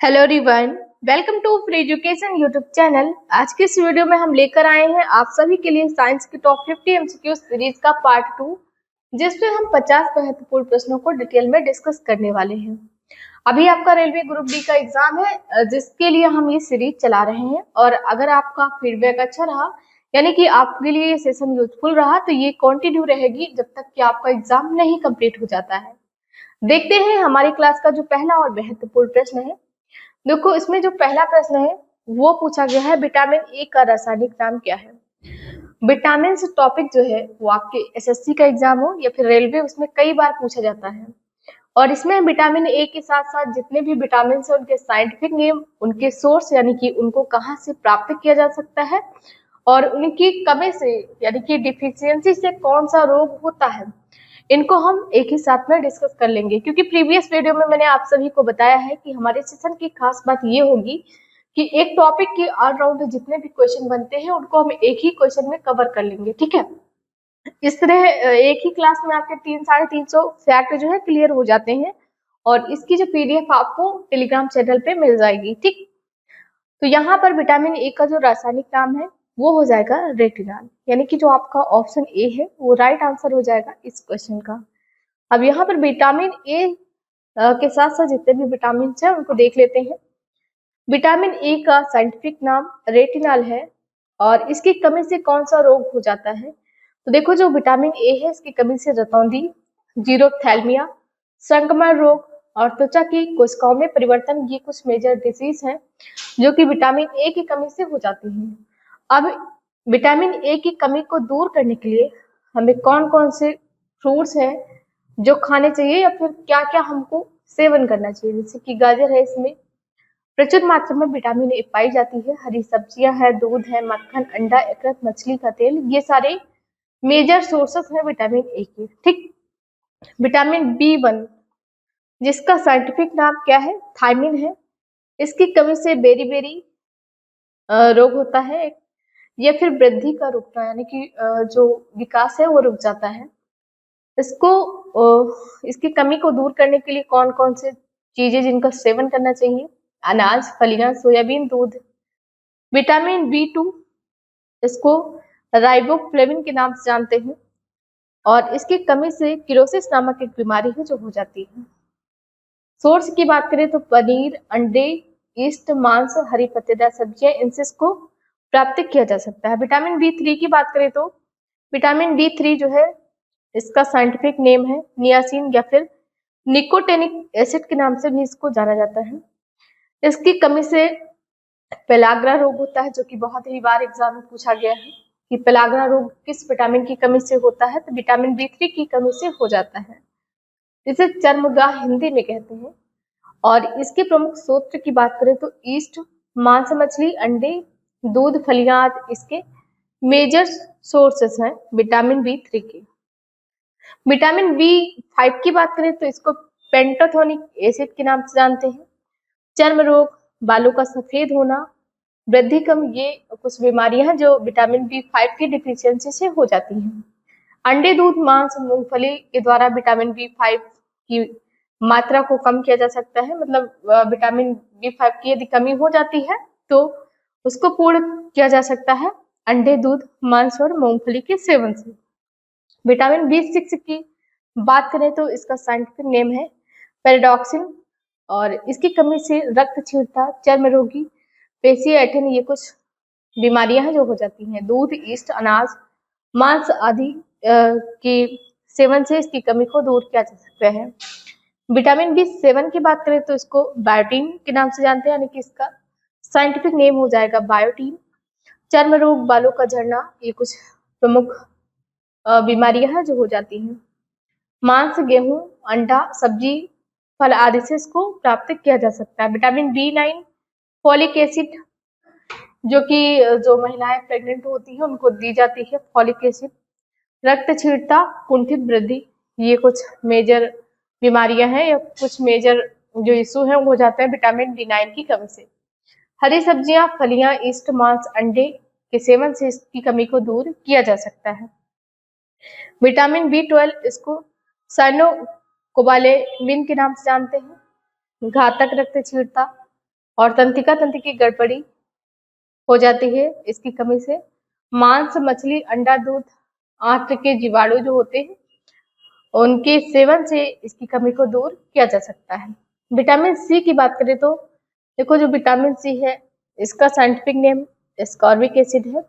Hello everyone, welcome to free education YouTube channel. आज के इस वीडियो में हम लेकर आए हैं आप सभी के लिए साइंस की टॉप 50 एमसीक्यू सीरीज का पार्ट 2, जिसमें हम 50 महत्वपूर्ण प्रश्नों को डिटेल में डिस्कस करने वाले हैं। अभी आपका रेलवे ग्रुप डी का एग्जाम है, जिसके लिए हम ये सीरीज चला रहे हैं। और अगर आपका फीडबैक अच्छा रहा, यानी कि आपके लिए ये सेशन यूजफुल रहा, तो ये कंटिन्यू रहेगी जब तक कि आपका एग्जाम नहीं कंप्लीट हो जाता है। देखते हैं हमारी क्लास का जो पहला और महत्वपूर्ण प्रश्न है। देखो, इसमें जो पहला प्रश्न है वो पूछा गया है, विटामिन ए का रासायनिक नाम क्या है। विटामिन से टॉपिक जो है वो आपके एसएससी का एग्जाम हो या फिर रेलवे, उसमें कई बार पूछा जाता है। और इसमें विटामिन ए के साथ साथ जितने भी विटामिन है उनके साइंटिफिक नेम, उनके सोर्स यानी कि उनको कहाँ से प्राप्त किया जा सकता है, और उनकी कमी से यानी कि डिफिशियंसी से कौन सा रोग होता है, इनको हम एक ही साथ में डिस्कस कर लेंगे। क्योंकि प्रीवियस वीडियो में मैंने आप सभी को बताया है कि हमारे सेशन की खास बात ये होगी कि एक टॉपिक के ऑलराउंड जितने भी क्वेश्चन बनते हैं उनको हम एक ही क्वेश्चन में कवर कर लेंगे, ठीक है। इस तरह एक ही क्लास में आपके 300-350 फैक्ट जो है क्लियर हो जाते हैं, और इसकी जो पीडीएफ आपको टेलीग्राम चैनल पे मिल जाएगी, ठीक। तो यहाँ पर विटामिन ए का जो रासायनिक नाम है वो हो जाएगा रेटिनॉल, यानी कि जो आपका ऑप्शन ए है वो राइट आंसर हो जाएगा इस क्वेश्चन का। अब यहाँ पर विटामिन ए के साथ साथ जितने भी विटामिन है उनको देख लेते हैं। विटामिन ए का साइंटिफिक नाम रेटिनॉल है, और इसकी कमी से कौन सा रोग हो जाता है। तो देखो, जो विटामिन ए है इसकी कमी से रतौंधी, जीरोथैल्मिया, संक्रमण रोग और त्वचा की कोशिकाओं में परिवर्तन, ये कुछ मेजर डिजीज हैं जो कि विटामिन ए की कमी से हो जाती हैं। अब विटामिन ए की कमी को दूर करने के लिए हमें कौन कौन से फ्रूट्स हैं जो खाने चाहिए, या फिर क्या क्या हमको सेवन करना चाहिए। जैसे कि गाजर है, इसमें प्रचुर मात्रा में विटामिन ए पाई जाती है। हरी सब्जियां है, दूध है, मक्खन, अंडा, यकृत, मछली का तेल, ये सारे मेजर सोर्सेस हैं विटामिन ए के, ठीक। विटामिन बी 1, जिसका साइंटिफिक नाम क्या है, थायमिन है, इसकी कमी से बेरी बेरी रोग होता है, या फिर वृद्धि का रुकना, यानी कि जो विकास है वो रुक जाता है। इसको इसकी कमी को दूर करने के लिए कौन कौन से चीजें जिनका सेवन करना चाहिए, अनाज, फलियां, सोयाबीन, दूध। विटामिन बी 2, इसको राइबोफ्लेविन के नाम से जानते हैं, और इसकी कमी से किरोसिस नामक एक बीमारी है जो हो जाती है। सोर्स की बात करें तो पनीर, अंडे, ईस्ट, मांस, हरी पत्तेदार सब्जियां, इनसे इसको प्राप्त किया जा सकता है। विटामिन बी 3 की बात करें तो विटामिन बी 3 जो है इसका साइंटिफिक नेम है नियासिन, या फिर निकोटेनिक एसिड के नाम से भी इसको जाना जाता है। इसकी कमी से पेलाग्रा रोग होता है, जो कि बहुत ही बार एग्जाम में पूछा गया है कि पेलाग्रा रोग किस विटामिन की कमी से होता है। तो विटामिन बी 3 की कमी से हो जाता है, इसे चर्मगाह हिंदी में कहते हैं। और इसके प्रमुख स्रोत की बात करें तो ईस्ट, मांस, मछली, अंडे, दूध, फलियां आदि इसके मेजर सोर्सेस हैं विटामिन बी 3 के। विटामिन बी 5 की बात करें तो इसको पेंटोथोनिक एसिड के नाम से जानते हैं। चर्म रोग, बालों का सफेद होना, वृद्धि कम, ये कुछ बीमारियां हैं जो विटामिन बी 5 की डिफिशियंसी से हो जाती हैं। अंडे, दूध, मांस, मूंगफली के द्वारा विटामिन बी 5 की मात्रा को कम किया जा सकता है। मतलब विटामिन बी 5 की यदि कमी हो जाती है तो उसको पूर्ण किया जा सकता है अंडे, दूध, मांस और मूंगफली के सेवन से। विटामिन बी 6 की बात करें तो इसका साइंटिफिक नेम है पेरिडॉक्सिन, और इसकी कमी से रक्तक्षीणता, चर्म रोगी, पेशी ऐंठन, ये कुछ बीमारियां हैं जो हो जाती हैं। दूध, ईस्ट, अनाज, मांस आदि के सेवन से इसकी कमी को दूर किया जा सकता है। विटामिन बी 7 की बात करें तो इसको बायोटीन के नाम से जानते हैं, यानी कि इसका साइंटिफिक नेम हो जाएगा बायोटीन। चर्म रोग, बालों का झड़ना, ये कुछ प्रमुख बीमारियां हैं जो हो जाती हैं। मांस, गेहूं, अंडा, सब्जी, फल आदि से इसको प्राप्त किया जा सकता है। विटामिन बी 9, फॉलिक एसिड, जो कि जो महिलाएं प्रेग्नेंट होती हैं उनको दी जाती है फॉलिक एसिड। रक्तक्षीणता, कुंठित वृद्धि, ये कुछ मेजर बीमारियां हैं या कुछ मेजर जो इशू है वो हो जाते हैं विटामिन बी 9 की कमी से। हरी सब्जियां, फलियां, ईस्ट, मांस, अंडे के सेवन से इसकी कमी को दूर किया जा सकता है। विटामिन बी 12, इसको साइनोकोबालेमिन के नाम से जानते हैं। घातक रक्तक्षीणता, और तंत्रिका तंत्र की गड़बड़ी हो जाती है इसकी कमी से। मांस, मछली, अंडा, दूध, आंत के जीवाणु जो होते हैं उनके सेवन से इसकी कमी को दूर किया जा सकता है। विटामिन सी की बात करें तो देखो जो विटामिन सी है इसका साइंटिफिक नेम एस्कॉर्बिक एसिड है।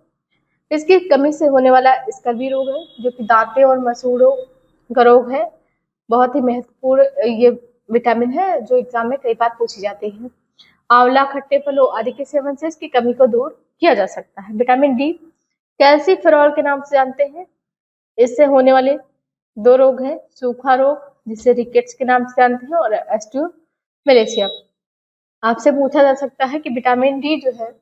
इसकी कमी से होने वाला स्कर्वी रोग है जो कि दांतों और मसूड़ों का रोग है। बहुत ही महत्वपूर्ण ये विटामिन है जो एग्जाम में कई बार पूछी जाती है। आंवला, खट्टे फलों आदि के सेवन से इसकी कमी को दूर किया जा सकता है। विटामिन डी कैल्सीफेरॉल के नाम से जानते हैं। इससे होने वाले दो रोग हैं, सूखा रोग जिसे रिकेट्स के नाम से जानते हैं और ऑस्टियोमैलेशिया। आपसे पूछा जा सकता है कि विटामिन डी जो है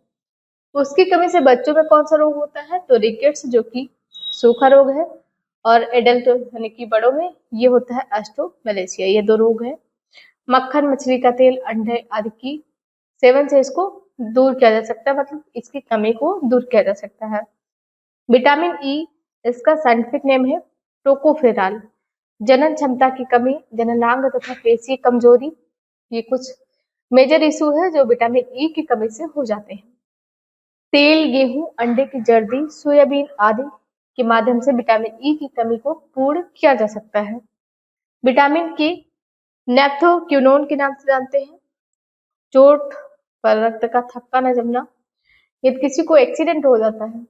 उसकी कमी से बच्चों में कौन सा रोग होता है, तो रिकेट्स जो कि सूखा रोग है और एडल्ट यानी कि बड़ों में ये होता है ऑस्टियोमैलेशिया। ये दो रोग है। मक्खन, मछली का तेल, अंडे आदि की सेवन से इसको दूर किया जा सकता है, मतलब इसकी कमी को दूर किया जा सकता है। विटामिन ई इसका साइंटिफिक नेम है टोकोफेरॉल। जनन क्षमता की कमी, जननांग तथा पेशीय कमजोरी ये कुछ मेजर इशू है जो विटामिन ई की कमी से हो जाते हैं। तेल, गेहूं, अंडे की जर्दी, सोयाबीन आदि के माध्यम से विटामिन ई की कमी को पूर्ण किया जा सकता है। विटामिन के नेप्थोक्विनोन के नाम से जानते हैं। चोट पर रक्त का थक्का न जमना, यदि किसी को एक्सीडेंट हो जाता है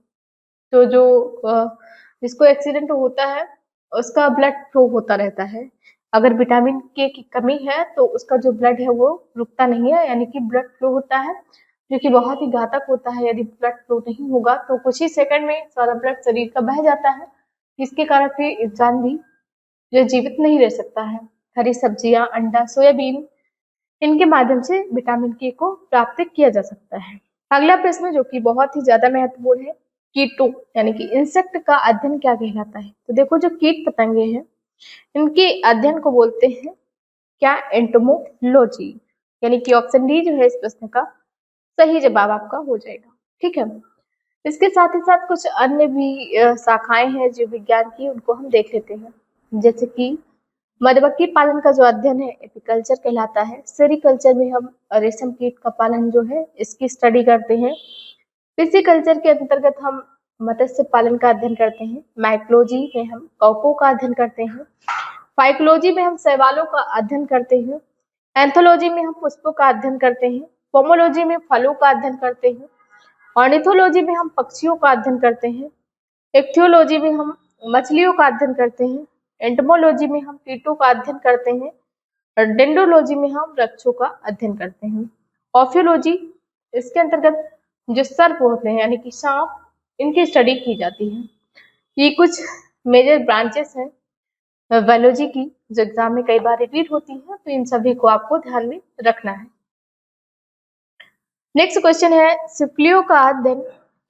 तो जो जिसको एक्सीडेंट होता है उसका ब्लड फ्लो होता रहता है। अगर विटामिन के की कमी है तो उसका जो ब्लड है वो रुकता नहीं है, यानी कि ब्लड फ्लो होता है जो कि बहुत ही घातक होता है। यदि ब्लड फ्लो नहीं होगा तो कुछ ही सेकंड में सारा ब्लड शरीर का बह जाता है, जिसके कारण फिर इंसान भी जो जीवित नहीं रह सकता है। हरी सब्जियां, अंडा, सोयाबीन इनके माध्यम से विटामिन के को प्राप्त किया जा सकता है। अगला प्रश्न जो कि बहुत ही ज्यादा महत्वपूर्ण है, कीटों यानी कि इंसेक्ट का अध्ययन क्या कहलाता है। तो देखो जो कीट पतंगे हैं इनके अध्ययन को बोलते हैं क्या, एंटोमोलॉजी। यानी कि ऑप्शन डी जो है इस प्रश्न का सही जवाब आपका हो जाएगा। ठीक है, इसके साथ ही साथ कुछ अन्य भी शाखाएं हैं जीव विज्ञान की, उनको हम देख लेते हैं। जैसे कि मधुमक्खी पालन का जो अध्ययन है एपीकल्चर कहलाता है। सेरीकल्चर में हम रेशम कीट का पालन जो है इसकी स्टडी करते हैं। पिसिकल्चर के अंतर्गत हम मत्स्य पालन का अध्ययन करते हैं। माइकोलॉजी में हम कौकों का अध्ययन करते हैं। फाइकोलॉजी में हम शैवालों का अध्ययन करते हैं। एंथोलॉजी में हम पुष्पों का अध्ययन करते हैं। पोमोलॉजी में फलों का अध्ययन करते हैं। ऑर्निथोलॉजी में हम पक्षियों का अध्ययन करते हैं। इक्थियोलॉजी में हम मछलियों का अध्ययन करते हैं। एंटोमोलॉजी में हम कीटों का अध्ययन करते हैं और डेंड्रोलॉजी में हम वृक्षों का अध्ययन करते हैं। ऑफियोलॉजी इसके अंतर्गत जो सर्प होते हैं यानी कि सांप, इनकी स्टडी की जाती है। ये कुछ मेजर ब्रांचेस हैं बायोलॉजी की जो एग्जाम में कई बार रिपीट होती है, तो इन सभी को आपको ध्यान में रखना है। नेक्स्ट क्वेश्चन है, सिप्लियो का अध्ययन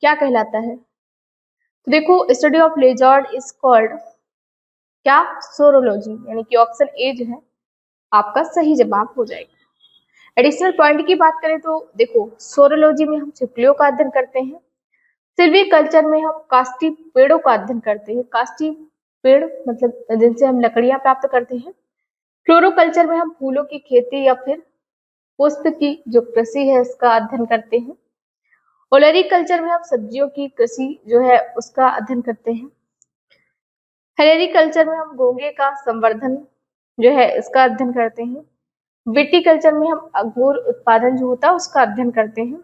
क्या कहलाता है। तो देखो स्टडी ऑफ लेजर्ड इज कॉल्ड क्या, सोरोलॉजी। यानी कि ऑप्शन ए जो है आपका सही जवाब हो जाएगा। एडिशनल पॉइंट की बात करें तो देखो सोरोलॉजी में हम छिपकलियों का अध्ययन करते हैं। सिल्वीकल्चर में हम काष्ठी पेड़ों का अध्ययन करते हैं। काष्ठी पेड़ मतलब जिनसे हम लकड़ियां प्राप्त करते हैं। फ्लोरोकल्चर में हम फूलों की खेती या फिर पुष्प की जो कृषि है इसका अध्ययन करते हैं। ओलरीकल्चर में हम सब्जियों की कृषि जो है उसका अध्ययन करते हैं। हेरेरिकल्चर में हम घोंघे का संवर्धन जो है इसका अध्ययन करते हैं। विटीकल्चर में हम अंगूर उत्पादन जो होता है उसका अध्ययन करते हैं।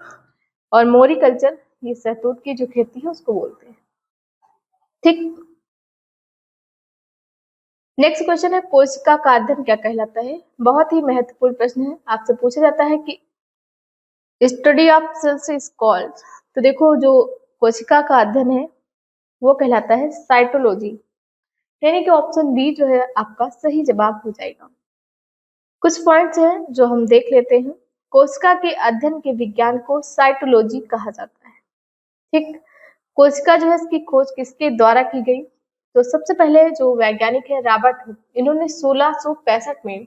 और मोरिकल्चर ये शहतूत की जो खेती है उसको बोलते हैं। ठीक, नेक्स्ट क्वेश्चन है, कोशिका का अध्ययन क्या कहलाता है। बहुत ही महत्वपूर्ण प्रश्न है, आपसे पूछा जाता है कि study of cells is called. तो देखो जो कोशिका का अध्ययन है वो कहलाता है साइटोलॉजी। यानी कि ऑप्शन बी जो है आपका सही जवाब हो जाएगा। कुछ पॉइंट्स हैं जो हम देख लेते हैं। कोशिका के अध्ययन के विज्ञान को साइटोलॉजी कहा जाता है। ठीक, कोशिका जो है इसकी खोज किसके द्वारा की गई। तो सबसे पहले जो वैज्ञानिक है रॉबर्ट हुक, इन्होंने 1665 में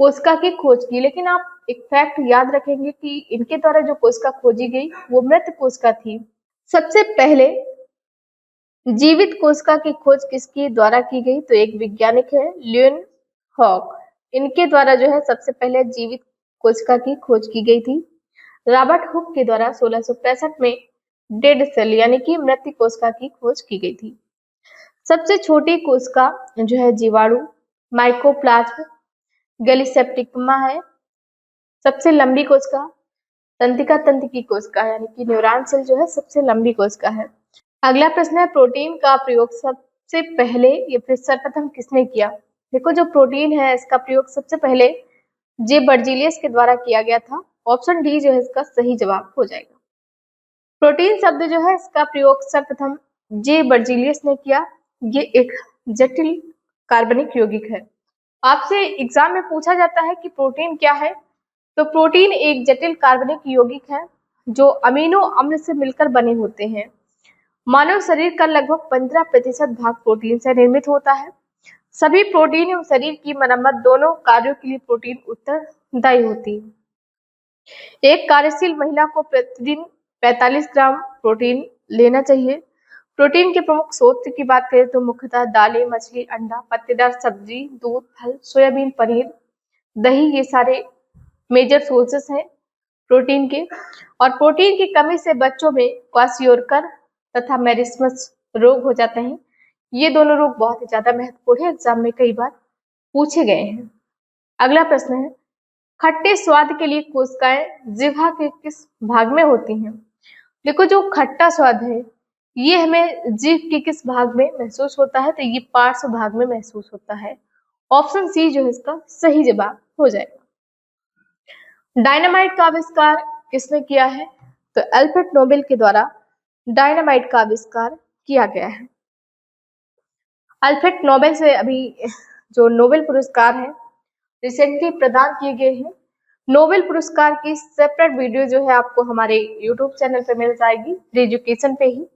कोशिका की खोज की। लेकिन आप एक फैक्ट याद रखेंगे कि इनके द्वारा जो कोशिका खोजी गई वो मृत कोशिका थी। सबसे पहले जीवित कोशिका की खोज किसके द्वारा की गई, तो एक वैज्ञानिक है ल्यून हॉक, इनके द्वारा जो है सबसे पहले जीवित कोशिका की खोज की गई थी। रॉबर्ट हुक के द्वारा 1665 में डेड सेल यानी कि मृत कोशिका की खोज की गई थी। सबसे छोटी कोशिका जो है जीवाणु माइकोप्लाज्म गैलीसेप्टिकमा है। सबसे लंबी कोशिका तंत्रिका तंत्र की कोशिका यानी कि न्यूरॉन सेल जो है सबसे लंबी कोशिका है। अगला प्रश्न है, प्रोटीन का प्रयोग सबसे पहले या फिर सर्वप्रथम किसने किया? देखो, जो प्रोटीन है इसका प्रयोग सबसे पहले जे बर्जीलियस के द्वारा किया गया था। ऑप्शन डी जो है इसका सही जवाब हो जाएगा। प्रोटीन शब्द जो है इसका प्रयोग सर्वप्रथम जे बर्जीलियस ने किया। ये एक जटिल कार्बनिक यौगिक है। आपसे एग्जाम में पूछा जाता है कि प्रोटीन क्या है, तो प्रोटीन एक जटिल कार्बनिक यौगिक है जो अमीनो अम्ल से मिलकर बने होते हैं। मानव शरीर का लगभग 15% भाग प्रोटीन से निर्मित होता है। सभी प्रोटीन एवं शरीर की मरम्मत दोनों कार्यों के लिए प्रोटीन उत्तरदायी होती है। एक कार्यशील महिला को प्रतिदिन 45 ग्राम प्रोटीन लेना चाहिए। प्रोटीन के प्रमुख स्रोत की बात करें तो मुख्यतः दालें, मछली, अंडा, पत्तेदार सब्जी, दूध, फल, सोयाबीन, पनीर, दही, ये सारे मेजर सोर्सेस हैं प्रोटीन के। और प्रोटीन की कमी से बच्चों में क्वाशियोरकर तथा मेरिस्मस रोग हो जाते हैं। ये दोनों रोग बहुत ही ज्यादा महत्वपूर्ण है, एग्जाम में कई बार पूछे गए हैं। अगला प्रश्न है, खट्टे स्वाद के लिए कोशिकाएं जिह्वा के किस भाग में होती हैं? देखो, जो खट्टा स्वाद है ये हमें जीभ के किस भाग में महसूस होता है? तो ये पार्श्व भाग में महसूस होता है। ऑप्शन सी जो है इसका सही जवाब हो जाएगा। डायनामाइट का आविष्कार किसने किया है? तो अल्फ्रेड नोबेल के द्वारा डायनामाइट का आविष्कार किया गया है। अल्फ्रेड नोबेल से अभी जो नोबेल पुरस्कार है रिसेंटली प्रदान किए गए हैं। नोबेल पुरस्कार की सेपरेट वीडियो जो है आपको हमारे यूट्यूब चैनल पे मिल जाएगी, फ्री एजुकेशन पे ही।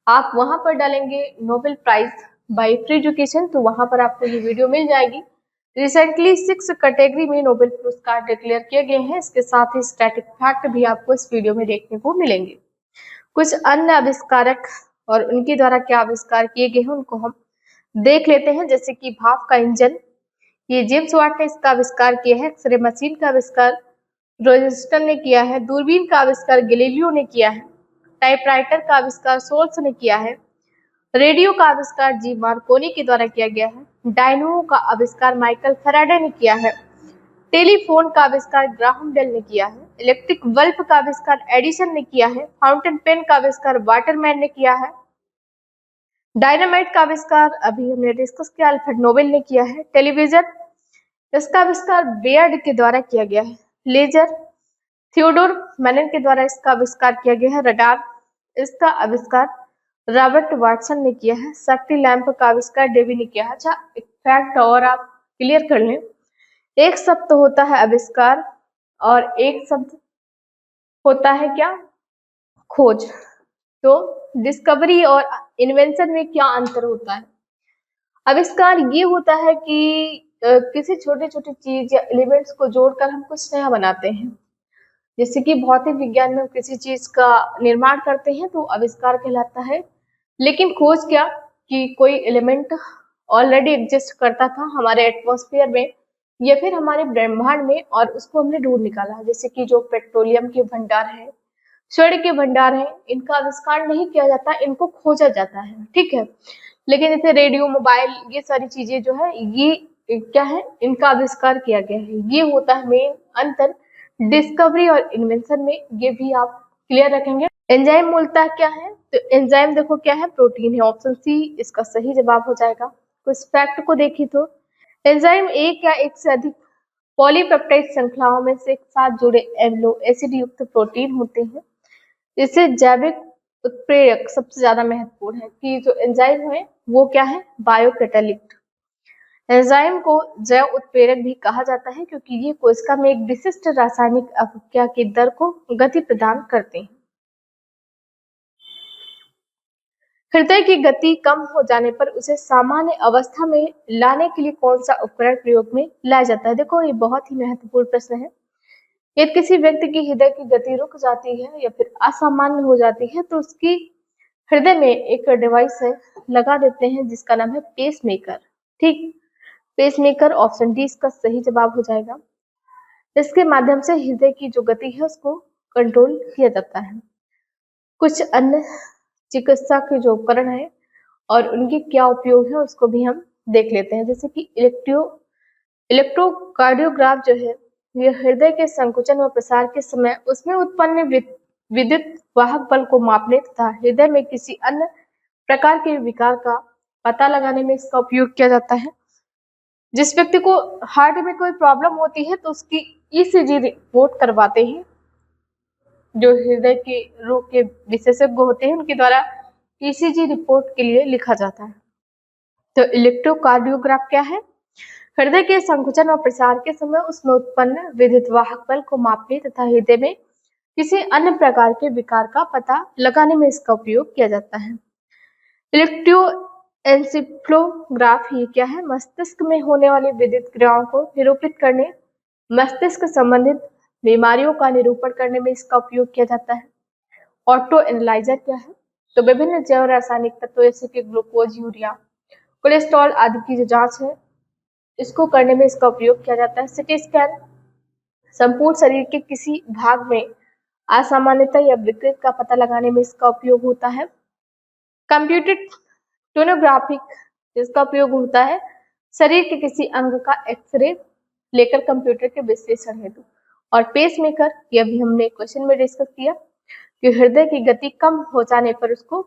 आप वहां पर डालेंगे Nobel prize by free education, तो वहां पर आपको ये वीडियो मिल जाएगी। रिसेंटली 6 कैटेगरी में नोबेल पुरस्कार डिक्लेयर किए गए हैं। इसके साथ ही स्टैटिक फैक्ट भी आपको इस वीडियो में देखने को मिलेंगे। कुछ अन्य आविष्कारक और उनके द्वारा क्या आविष्कार किए गए हैं उनको हम देख लेते हैं। जैसे कि भाप का इंजन, ये जेम्स वाट ने इसका आविष्कार किया है। एक्सरे मशीन का आविष्कार रोजेस्टन ने किया है। दूरबीन का आविष्कार गैलीलियो ने किया है। टाइपराइटर का आविष्कार सोल्स ने किया है। रेडियो का आविष्कार जी मार्कोनी के द्वारा किया गया है। डायनमो का आविष्कार माइकल फैराडे ने किया है। टेलीफोन का आविष्कार ग्राहम बेल ने किया है। इलेक्ट्रिक बल्ब का आविष्कार एडिसन ने किया है। फाउंटेन पेन का आविष्कार वाटरमैन ने किया है। डायनामाइट का आविष्कार अभी हमने डिस्कस किया, अल्फ्रेड नोबेल ने किया है। टेलीविजन, इसका आविष्कार बेयर्ड के द्वारा किया गया है। लेजर, थियोडोर मैनन के द्वारा इसका आविष्कार किया गया है। रडार, इसका आविष्कार रॉबर्ट वाटसन ने किया है। शक्ति लैंप का आविष्कार डेवी ने किया है। अच्छा, एक फैक्ट और आप क्लियर कर लें, एक शब्द होता है आविष्कार और एक शब्द होता है क्या? खोज। तो डिस्कवरी और इन्वेंशन में क्या अंतर होता है? आविष्कार ये होता है कि किसी छोटे छोटे चीज या एलिमेंट्स को जोड़कर हम कुछ नया बनाते हैं। जैसे कि भौतिक विज्ञान में हम किसी चीज का निर्माण करते हैं तो आविष्कार कहलाता है। लेकिन खोज क्या, कि कोई एलिमेंट ऑलरेडी एग्जिस्ट करता था हमारे एटमॉस्फेयर में या फिर हमारे ब्रह्मांड में और उसको हमने ढूंढ निकाला। जैसे कि जो पेट्रोलियम के भंडार है, स्वर्ण के भंडार है, इनका आविष्कार नहीं किया जाता, इनको खोजा जाता है, ठीक है। लेकिन जैसे रेडियो, मोबाइल, ये सारी चीजें जो है ये क्या है, इनका आविष्कार किया गया है। ये होता है मेन अंतर डिस्कवरी और इन्वेंशन में, ये भी आप क्लियर रखेंगे। एंजाइम मूलतः क्या है? तो एंजाइम देखो क्या है, प्रोटीन है। ऑप्शन सी इसका सही जवाब हो जाएगा। कुछ फैक्ट को देखिए तो एंजाइम एक या एक से अधिक पॉलीपेप्टाइड श्रृंखलाओं में से एक साथ जुड़े एमिनो एसिड युक्त प्रोटीन होते हैं। इससे जैविक उत्प्रेरक सबसे ज्यादा महत्वपूर्ण है कि जो एंजाइम है वो क्या है, बायोकैटालिस्ट। एंजाइम को जैव उत्प्रेरक भी कहा जाता है क्योंकि ये कोशिका में एक विशिष्ट रासायनिक अभिक्रिया की दर को गति प्रदान करते हैं। हृदय की गति कम हो जाने पर उसे सामान्य अवस्था में लाने के लिए कौन सा उपकरण प्रयोग में लाया जाता है? देखो, ये बहुत ही महत्वपूर्ण प्रश्न है। यदि किसी व्यक्ति की हृदय की गति रुक जाती है या फिर असामान्य हो जाती है तो उसकी हृदय में एक डिवाइस है लगा देते हैं जिसका नाम है पेसमेकर, ठीक। पेसमेकर, ऑप्शन डी इसका सही जवाब हो जाएगा। इसके माध्यम से हृदय की जो गति है उसको कंट्रोल किया जाता है। कुछ अन्य चिकित्सा के जो उपकरण है और उनके क्या उपयोग है उसको भी हम देख लेते हैं। जैसे कि इलेक्ट्रोकार्डियोग्राफ जो है ये हृदय के संकुचन और प्रसार के समय उसमें उत्पन्न विद्युत वाहक बल को मापने तथा हृदय में किसी अन्य प्रकार के विकार का पता लगाने में इसका उपयोग किया जाता है। जिस व्यक्ति को हार्ट में कोई प्रॉब्लम होती है तो उसकी ईसीजी रिपोर्ट करवाते हैं। जो हृदय के रोग के विशेषज्ञ होते हैं उनके द्वारा ईसीजी रिपोर्ट के लिए लिखा जाता है। तो इलेक्ट्रोकार्डियोग्राफ क्या है? हृदय के संकुचन और प्रसार के समय उसमें उत्पन्न विद्युत वाहक बल को मापने तथा हृदय में किसी अन्य प्रकार के विकार का पता लगाने में इसका उपयोग किया जाता है। इलेक्ट्रोएन्सेफलोग्राफ ये क्या है? मस्तिष्क में होने वाली विद्युत क्रियाओं को निरूपित करने, मस्तिष्क संबंधित बीमारियों का निरूपण करने में इसका उपयोग किया जाता है। ऑटो एनालाइजर क्या है? तो विभिन्न जैव रासायनिक तत्वों जैसे कि ग्लूकोज, यूरिया, कोलेस्ट्रॉल आदि की जो जांच है इसको करने में इसका उपयोग किया जाता है। सिटी स्कैन संपूर्ण शरीर के किसी भाग में असामान्यता या विकृत का पता लगाने में इसका उपयोग होता है। कंप्यूटेड टोनोग्राफिक जिसका उपयोग होता है शरीर के किसी अंग का एक्सरे लेकर कंप्यूटर के विश्लेषण हेतु। और पेसमेकर ये भी हमने क्वेश्चन में डिस्कस किया कि हृदय की गति कम हो जाने पर उसको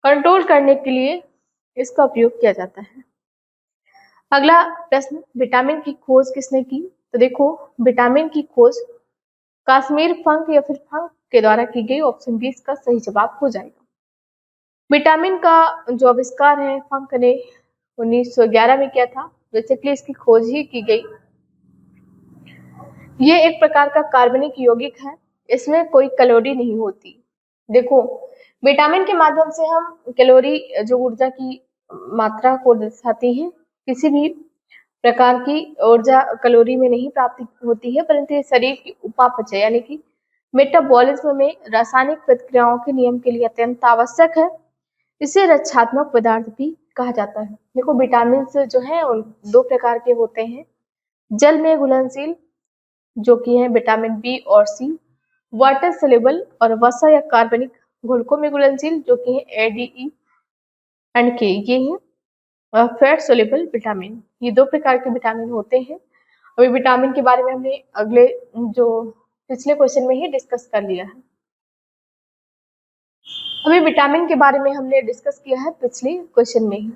कंट्रोल करने के लिए इसका उपयोग किया जाता है। अगला प्रश्न, विटामिन की खोज किसने की? तो देखो विटामिन की खोज कश्मीर फंक या फिर फंक के द्वारा की गई। ऑप्शन बी इसका सही जवाब हो जाएगा। विटामिन का जो आविष्कार है फंक ने 1911 में किया था। बेसिकली इसकी खोज ही की गई। ये एक प्रकार का कार्बनिक यौगिक है, इसमें कोई कैलोरी नहीं होती। देखो विटामिन के माध्यम से हम कैलोरी जो ऊर्जा की मात्रा को दर्शाती है, किसी भी प्रकार की ऊर्जा कैलोरी में नहीं प्राप्त होती है, परंतु ये शरीर की उपापचय यानी कि मेटाबॉलिज्म में रासायनिक प्रतिक्रियाओं के नियम के लिए अत्यंत आवश्यक है। इसे रक्षात्मक पदार्थ भी कहा जाता है। देखो विटामिन जो है उन दो प्रकार के होते हैं, जल में घुलनशील जो कि है विटामिन बी और सी, वाटर सोल्यूबल और वसा या कार्बनिक घुलकों में घुलनशील जो कि है ए, डी, ई एंड के। ये है फैट सोल्यूबल विटामिन। ये दो प्रकार के विटामिन होते हैं। अभी विटामिन के बारे में हमने अगले जो पिछले क्वेश्चन में ही डिस्कस कर लिया है। अभी विटामिन के बारे में हमने डिस्कस किया है पिछले क्वेश्चन में ही।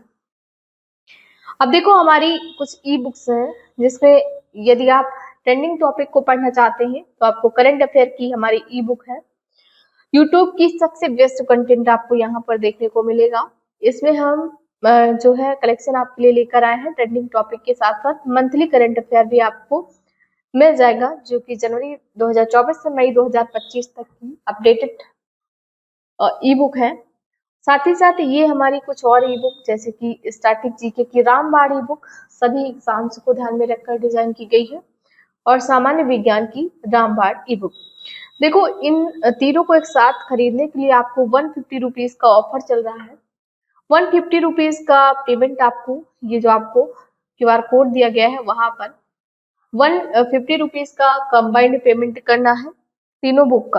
अब देखो हमारी कुछ ई बुक्स हैं जिसमें यदि आप ट्रेंडिंग टॉपिक को पढ़ना चाहते हैं तो आपको करंट अफेयर की हमारी ई बुक है। यूट्यूब की सबसे बेस्ट कंटेंट आपको यहाँ पर देखने को मिलेगा। इसमें हम जो है कलेक्शन आपके लिए लेकर आए हैं। ट्रेंडिंग टॉपिक के साथ साथ मंथली करंट अफेयर भी आपको मिल जाएगा जो कि जनवरी 2024 से मई 2025 तक की अपडेटेड ई बुक है। साथ ही साथ ये हमारी कुछ और ई बुक जैसे कि स्टैटिक जीके की रामबाण ई बुक सभी एग्जाम्स को ध्यान में रखकर डिजाइन की गई है और सामान्य विज्ञान की रामबाण ई बुक। देखो इन तीनों को एक साथ खरीदने के लिए आपको 150 रुपीज का ऑफर चल रहा है। 150 रुपीज का पेमेंट आपको ये जो आपको QR कोड दिया गया है वहां पर 150 रुपीज का कंबाइंड पेमेंट करना है। तीनों बुक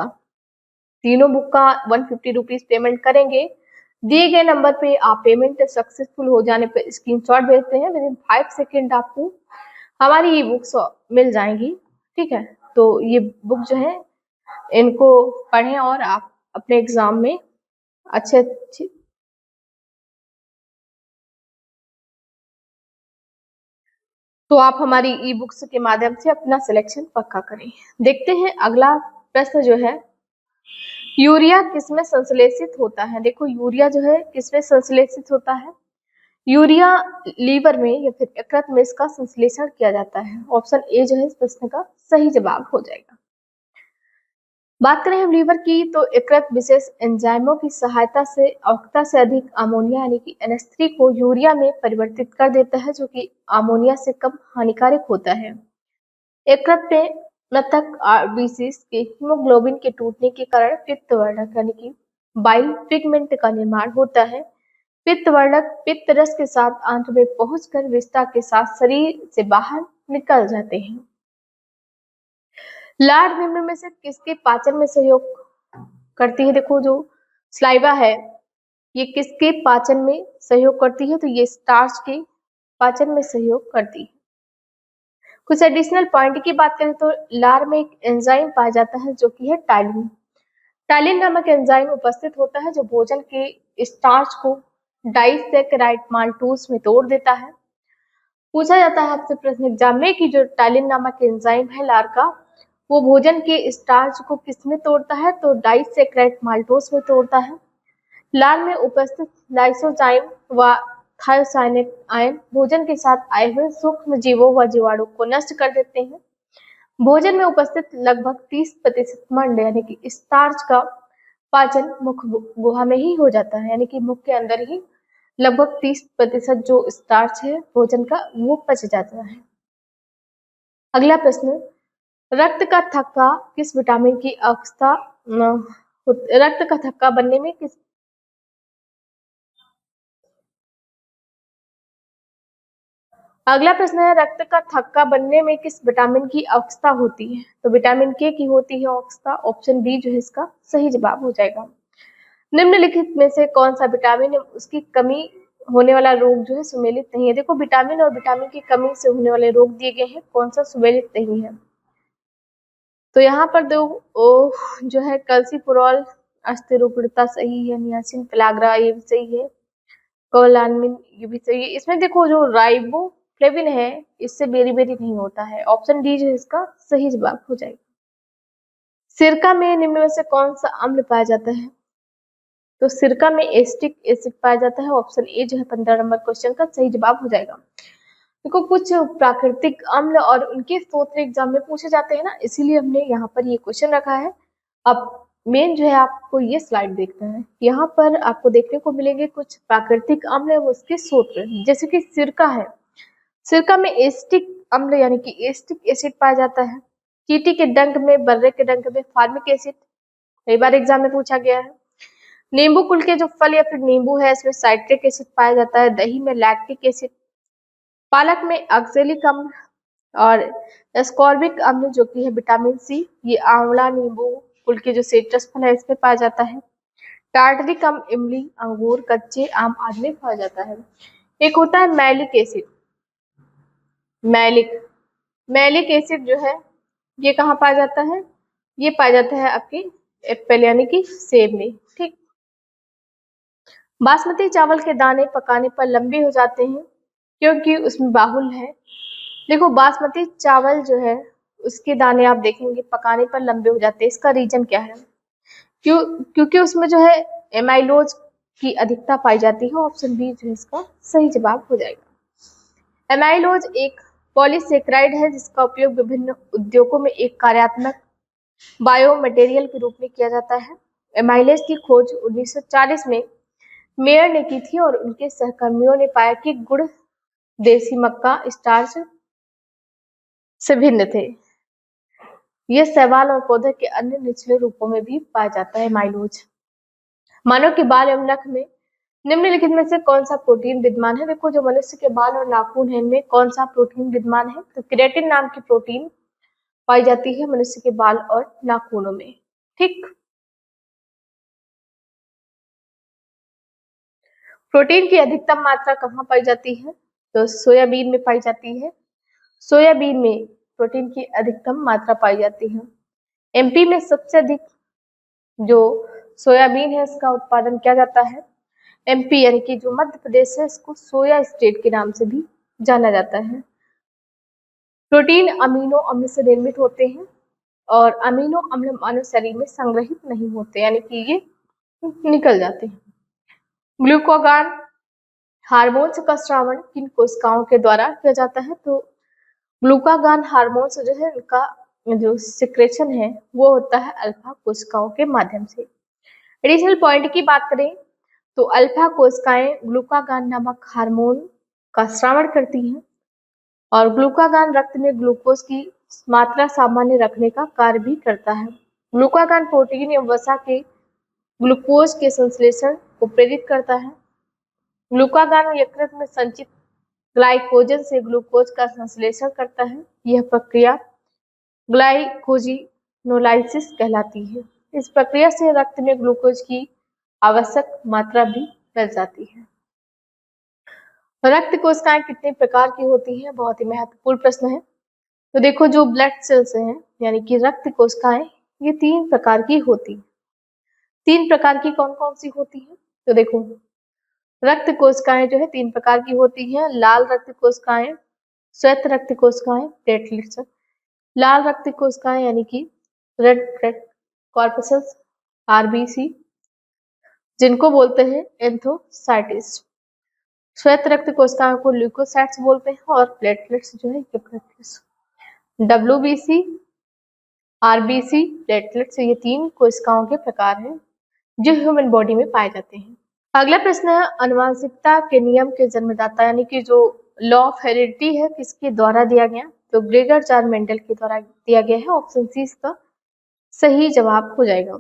का 150 रुपीज पेमेंट करेंगे। दिए गए नंबर पे आप पेमेंट सक्सेसफुल हो जाने पे स्क्रीनशॉट भेजते हैं, विद इन 5 सेकेंड आपको हमारी ये बुक्स मिल जाएंगी। ठीक है, तो ये बुक जो है इनको पढ़ें और आप अपने एग्जाम में अच्छे तो आप हमारी ई बुक्स के माध्यम से अपना सिलेक्शन पक्का करें। देखते हैं अगला प्रश्न जो है, यूरिया किसमें संश्लेषित होता है? देखो यूरिया जो है किसमें संश्लेषित होता है? यूरिया लीवर में या फिर यकृत में इसका संश्लेषण किया जाता है। ऑप्शन ए जो है इस प्रश्न का सही जवाब हो जाएगा। बात करें हम लीवर की तो यकृत विशेष एंजाइमों की सहायता से आवश्यकता से अधिक अमोनिया यानी कि NH3 को यूरिया में परिवर्तित कर देता है जो कि अमोनिया से कम हानिकारक होता है। यकृत में मृतक RBCs के हीमोग्लोबिन के टूटने के कारण पित्त वर्णक यानी कि बाइल पिगमेंट का निर्माण होता है। पित्त वर्णक पित्त रस के साथ आंत में पहुंचकर विस्तार के साथ शरीर से बाहर निकल जाते हैं। लार निम्न में से किसके पाचन में सहयोग करती है? देखो जो स्लाइवा है ये किसके पाचन में सहयोग करती है? तो ये स्टार्च के पाचन में सहयोग करती है। कुछ एडिशनल पॉइंट की बात करें तो लार में एक एंजाइम पाया जाता है जो कि है टाइलिन। टाइलिन नामक एंजाइम उपस्थित होता है जो भोजन के स्टार्च को डाइसैकेराइड माल्टोज में तोड़ देता है। पूछा जाता है आपसे प्रश्न एग्जाम में कि जो टाइलिन नामक एंजाइम है लार का वो भोजन के स्टार्च को किसमें तोड़ता है? तो डाइसैकेराइड माल्टोज में तोड़ता है। लार में उपस्थित लाइसोजाइम व थायोसाइनेट आयन भोजन के साथ आए हुए सूक्ष्म जीवों व जीवाणु को नष्ट कर देते हैं। भोजन में उपस्थित लगभग 30% मंड यानी कि स्टार्च का पाचन मुख गुहा में ही हो जाता है, यानी कि मुख के अंदर ही लगभग 30% जो स्टार्च है भोजन का वो पच जाता है। अगला प्रश्न, रक्त का थक्का किस विटामिन की आवश्यकता रक्त का थक्का बनने में किस अगला प्रश्न है रक्त का थक्का बनने में किस विटामिन की आवश्यकता होती है? तो विटामिन के की होती है आवश्यकता। ऑप्शन बी जो है इसका सही जवाब हो जाएगा। निम्नलिखित में से कौन सा विटामिन उसकी कमी होने वाला रोग जो है सुमेलित नहीं है? देखो विटामिन और विटामिन की कमी से होने वाले रोग दिए गए हैं, कौन सा सुमेलित नहीं है? तो यहाँ पर दो जो है कल्सीपुरॉल अस्थिरोपीड़ता सही है, नियासिन पेलाग्रा ये भी सही है, कोलानमिन ये भी सही है। इसमें देखो जो राइबोफ्लेविन है इससे बेरी बेरी नहीं होता है। ऑप्शन डी जो है इसका सही जवाब हो जाएगा। सिरका में निम्न में से कौन सा अम्ल पाया जाता है? तो सिरका में एसिटिक एसिड पाया जाता है। ऑप्शन ए जो है 15 नंबर क्वेश्चन का सही जवाब हो जाएगा। देखो कुछ प्राकृतिक अम्ल और उनके स्रोत एग्जाम में पूछे जाते हैं ना, इसीलिए हमने यहाँ पर ये क्वेश्चन रखा है। अब मेन जो है आपको ये स्लाइड देखना है, यहाँ पर आपको देखने को मिलेंगे कुछ प्राकृतिक अम्ल और उसके स्रोत, जैसे कि सिरका है। सिरका में एसिटिक अम्ल यानी कि एसिटिक एसिड पाया जाता है। चींटी के डंक में, बर्रे के डंक में फार्मिक एसिड कई बार एग्जाम में पूछा गया है। नींबू कुल के जो फल या फिर नींबू है इसमें साइट्रिक एसिड पाया जाता है। दही में लैक्टिक एसिड, पालक में ऑक्सैलिक अम्ल और एस्कॉर्बिक अम्ल जो कि है विटामिन सी, ये आंवला नींबू कुल के जो सिट्रस फल है इसमें पाया जाता है। टार्टरिक अम्ल इमली, अंगूर, कच्चे आम आदि में पाया जाता है। एक होता है मैलिक एसिड। मैलिक एसिड जो है ये कहाँ पाया जाता है? ये पाया जाता है आपके एप्पल यानी कि सेब में। ठीक, बासमती चावल के दाने पकाने पर लंबे हो जाते हैं क्योंकि उसमें बाहुल है। देखो बासमती चावल जो है उसके दाने आप देखेंगे पकाने पर लंबे हो जाते हैं, इसका रीजन क्या है? क्योंकि उसमें जो है एमाइलोज की अधिकता पाई जाती है। ऑप्शन बी जो है इसका सही जवाब हो जाएगा। एमाइलोज एक पॉलीसेकेराइड है जिसका उपयोग विभिन्न उद्योगों में एक कार्यात्मक बायोमटेरियल के रूप में किया जाता है। एमाइलेज की खोज 1940 में मेयर ने की थी और उनके सहकर्मियों ने पाया कि गुड़ देसी मक्का स्टार्च से भिन्न थे। यह शैवाल और पौधे के अन्य निचले रूपों में भी पाया जाता है एमाइलोज। मानव के बाल एवं नख में निम्नलिखित में से कौन सा प्रोटीन विद्यमान है? देखो जो मनुष्य के बाल और नाखून है इनमें कौन सा प्रोटीन विद्यमान है? तो केराटिन नाम की प्रोटीन पाई जाती है मनुष्य के बाल और नाखूनों में। ठीक, प्रोटीन की अधिकतम मात्रा कहाँ पाई जाती है? तो सोयाबीन में पाई जाती है। सोयाबीन में प्रोटीन की अधिकतम मात्रा पाई जाती है। एमपी में सबसे अधिक जो सोयाबीन है इसका उत्पादन किया जाता है। एमपी यानी कि जो मध्य प्रदेश है इसको सोया स्टेट के नाम से भी जाना जाता है। प्रोटीन अमीनो अम्ल से निर्मित होते हैं और अमीनो अम्ल मानव शरीर में संग्रहित नहीं होते, यानी कि ये निकल जाते हैं। ग्लूकागॉन हार्मोन्स का स्रावण किन कोशिकाओं के द्वारा किया जाता है? तो ग्लूकागॉन हार्मोन्स जो है इनका जो सिक्रेशन है वो होता है अल्फा कोशिकाओं के माध्यम से। एडिशनल पॉइंट की बात करें तो अल्फा कोशिकाएं ग्लूकागॉन नामक हार्मोन का स्रावण करती हैं और ग्लूकागॉन रक्त में ग्लूकोज की मात्रा सामान्य रखने का कार्य भी करता है। ग्लूकागॉन प्रोटीन एवं वसा के ग्लूकोज के संश्लेषण को प्रेरित करता है। ग्लूकागॉन यकृत में संचित ग्लाइकोजन से ग्लूकोज का संश्लेषण करता है। यह प्रक्रिया ग्लाइकोजी नोलाइसिस कहलाती है। इस प्रक्रिया से रक्त में ग्लूकोज की आवश्यक मात्रा भी बढ़ जाती है। रक्त कोशिकाएं कितने प्रकार की होती हैं? बहुत ही महत्वपूर्ण प्रश्न है। तो देखो, जो ब्लड सेल्स हैं यानी कि रक्त कोशिकाएं, ये 3 प्रकार की होती हैं। 3 प्रकार की कौन कौन सी होती हैं? तो देखो, रक्त कोशिकाएं जो है 3 प्रकार की होती हैं। लाल रक्त कोशिकाएं, श्वेत रक्त कोशिकाएं, प्लेटलेट्स। लाल रक्त कोशिकाएं यानी कि रेड ब्लड कॉर्पसल्स, आरबीसी, जिनको बोलते हैं एंथोसाइटिस। श्वेत रक्त कोशिकाओं को ल्यूकोसाइट्स बोलते हैं और प्लेटलेट्स जो है यूक्रेटिस। डब्ल्यूबीसी, आरबीसी, प्लेटलेट्स, ये 3 कोशिकाओं के प्रकार हैं जो ह्यूमन बॉडी में पाए जाते हैं। अगला प्रश्न है, आनुवंशिकता के नियम के जन्मदाता यानी कि जो लॉ ऑफ हेरिडिटी है किसके द्वारा दिया गया? तो ग्रेगर चार मेंडल के द्वारा दिया गया है। ऑप्शन सी इसका सही जवाब हो जाएगा।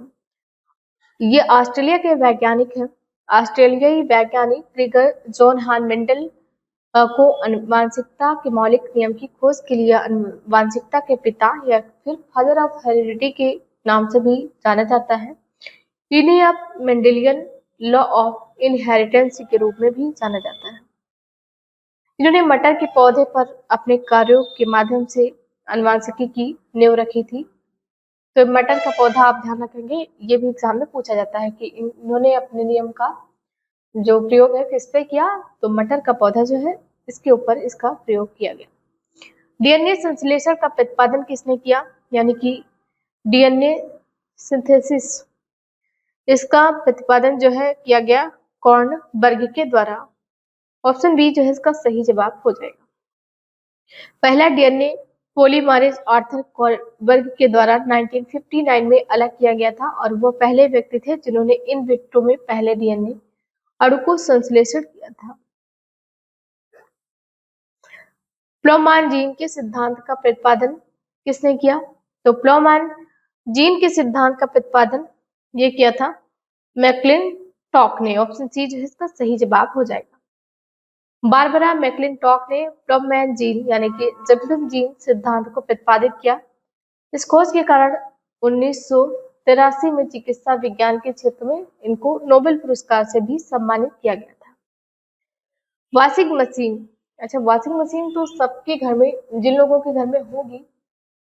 ये ऑस्ट्रेलिया के वैज्ञानिक हैं। ऑस्ट्रेलियाई वैज्ञानिक ग्रेगर जॉन हान मेंडल को आनुवंशिकता के मौलिक नियम की खोज के लिए आनुवंशिकता के पिता या फिर फादर ऑफ हेरिडिटी के नाम से भी जाना जाता है। इन्हें अब मेंडेलियन लॉ ऑफ इनहेरिटेंस के रूप में भी जाना जाता है। इन्होंने मटर के पौधे पर अपने कार्यों के माध्यम से आनुवंशिकी की नींव रखी थी। तो मटर का पौधा आप ध्यान रखेंगे, ये भी एग्जाम में पूछा जाता है कि इन्होंने अपने नियम का जो प्रयोग है किस पे किया? तो मटर का पौधा जो है इसके ऊपर इसका प्रयोग किया गया। डीएनए संश्लेषण का प्रतिपादन किसने किया? यानी कि डीएनए सिंथेसिस, इसका प्रतिपादन जो है किया गया कॉर्नबर्ग के द्वारा। ऑप्शन बी जो है इसका सही जवाब हो जाएगा। पहला डीएनए पॉलीमरेज आर्थर कॉर्नबर्ग के द्वारा 1959 में अलग किया गया था और वो पहले व्यक्ति थे जिन्होंने इन विट्रो में पहले डीएनए अणु को संश्लेषण किया था। प्लॉमान जीन के सिद्धांत का प्रतिपादन किसने किया? तो प्लॉमान जीन के सिद्धांत का प्रतिपादन ये किया था मैक्लिनटॉक ने। ऑप्शन सी जो है इसका सही जवाब हो जाएगा। बारबरा मैक्लिनटॉक ने प्लॉमान जीन यानी कि जबरन जीन सिद्धांत को प्रतिपादित किया। इस खोज के कारण 1983 में चिकित्सा विज्ञान के क्षेत्र में इनको नोबेल पुरस्कार से भी सम्मानित किया गया था। वॉशिंग मशीन, अच्छा वॉशिंग मशीन तो सबके घर में, जिन लोगों के घर में होगी,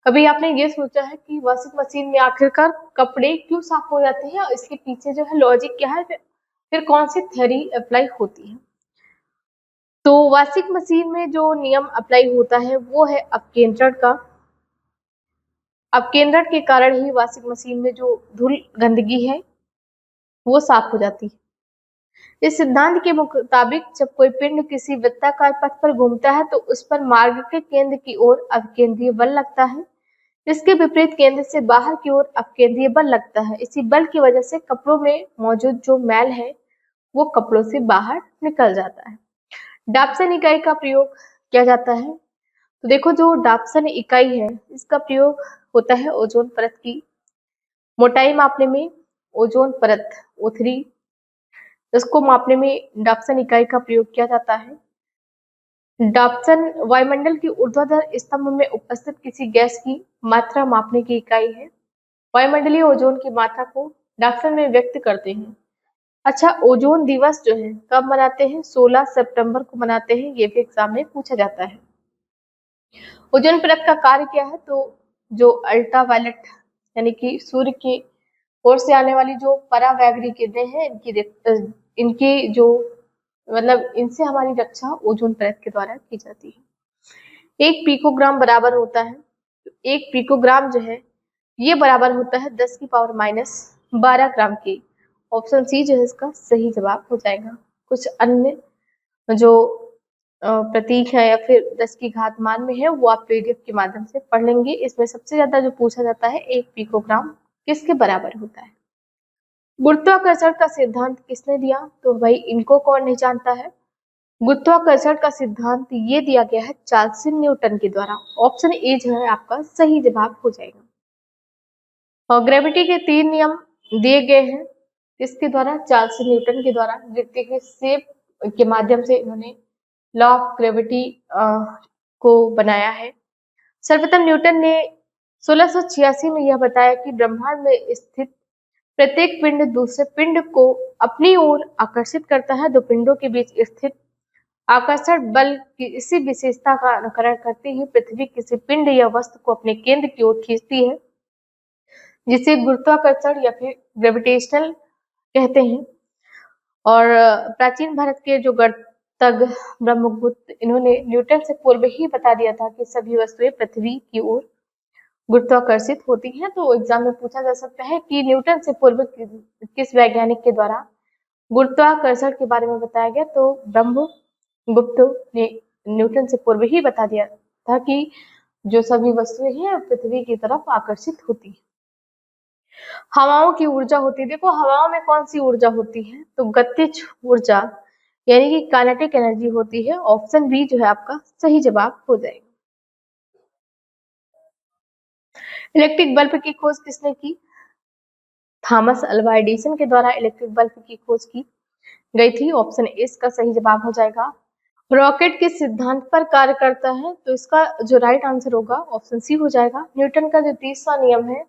कभी आपने ये सोचा है कि वॉशिंग मशीन में आखिरकार कपड़े क्यों साफ हो जाते हैं और इसके पीछे जो है लॉजिक क्या है, फिर कौन सी थ्योरी अप्लाई होती है? तो वॉशिंग मशीन में जो नियम अप्लाई होता है वो है अपकेंद्रण का। अपकेंद्रण के कारण ही वॉशिंग मशीन में जो धूल गंदगी है वो साफ हो जाती है। इस सिद्धांत के मुताबिक जब कोई पिंड किसी वृत्ताकार पथ पर घूमता है तो उस पर मार्ग के केंद्र की ओर अपकेंद्रीय बल लगता है। इसके विपरीत केंद्र से बाहर की ओर अपकेंद्रीय बल लगता है। इसी बल की वजह से कपड़ों में मौजूद जो मैल है वो कपड़ों से बाहर निकल जाता है। डाप्सन इकाई का प्रयोग किया जाता है। तो देखो, जो डाप्सन इकाई है इसका प्रयोग होता है ओजोन परत की मोटाई मापने में। ओजोन परत O3 इसको मापने में डाप्सन इकाई का प्रयोग किया जाता है। डाप्सन वायुमंडल की ऊर्ध्वाधर स्तंभ में उपस्थित किसी गैस की मात्रा मापने की इकाई है। वायुमंडलीय ओजोन की मात्रा को डाप्सन में व्यक्त करते हैं। अच्छा, ओजोन दिवस जो है कब मनाते हैं? 16 सितंबर को मनाते हैं। ये भी एग्जाम में पूछा जाता है। ओजोन परत का कार्य क्या है? तो जो अल्ट्रावायलेट यानी कि सूर्य की ओर से आने वाली जो परावैगरी किरणें हैं इनकी जो मतलब इनसे हमारी रक्षा ओजोन परत के द्वारा की जाती है। 1 पिकोग्राम बराबर होता है, तो 1 पिकोग्राम जो है ये बराबर होता है 10 की पावर -12 ग्राम के। ऑप्शन सी जो है इसका सही जवाब हो जाएगा। कुछ अन्य जो प्रतीक है या फिर 10 की घात मान में है वो आप पीडीएफ के माध्यम से पढ़ लेंगे। इसमें सबसे ज्यादा जो पूछा जाता है 1 पिकोग्राम किसके बराबर होता है? गुरुत्वाकर्षण का सिद्धांत किसने दिया? तो भाई इनको कौन नहीं जानता है। गुरुत्वाकर्षण का सिद्धांत ये दिया गया है चार्ल्स न्यूटन के द्वारा। ऑप्शन ए जो है आपका सही जवाब हो जाएगा। और ग्रेविटी के 3 नियम दिए गए हैं इसके द्वारा, चार्ल्स न्यूटन के द्वारा। गिरते के सेब के माध्यम से इन्होंने लॉ ऑफ ग्रेविटी को बनाया है। सर्वप्रथम न्यूटन ने 1686 में यह बताया कि ब्रह्मांड में स्थित प्रत्येक पिंड दूसरे पिंड को अपनी ओर आकर्षित करता है। दो पिंडों के बीच स्थित आकर्षण बल की इसी विशेषता का अनुकरण करते हुए पृथ्वी किसी पिंड या वस्तु को अपने केंद्र की ओर खींचती है, जिसे गुरुत्वाकर्षण या फिर ग्रेविटेशनल कहते हैं। और प्राचीन भारत के जो गणतज्ञ ब्रह्मगुप्त, इन्होंने न्यूटन से पूर्व ही बता दिया था कि सभी वस्तुएं पृथ्वी की ओर गुरुत्वाकर्षित होती हैं। तो एग्जाम में पूछा जा सकता है कि न्यूटन से पूर्व किस वैज्ञानिक के द्वारा गुरुत्वाकर्षण के बारे में बताया गया। तो ब्रह्मगुप्त ने न्यूटन से पूर्व ही बता दिया था कि जो सभी वस्तुएं हैं पृथ्वी की तरफ आकर्षित होती है। हवाओं की ऊर्जा होती है। देखो हवाओं में कौन सी ऊर्जा होती है, तो गतिज ऊर्जा यानी कि काइनेटिक एनर्जी होती है। ऑप्शन बी जो है आपका सही जवाब हो जाएगा। इलेक्ट्रिक बल्ब की खोज किसने की? थॉमस अल्वा एडिसन के द्वारा इलेक्ट्रिक बल्ब की खोज की गई थी। ऑप्शन ए इसका सही जवाब हो जाएगा। रॉकेट किस सिद्धांत पर कार्य करता है? तो इसका जो राइट आंसर होगा ऑप्शन सी हो जाएगा। न्यूटन का जो तीसरा नियम है,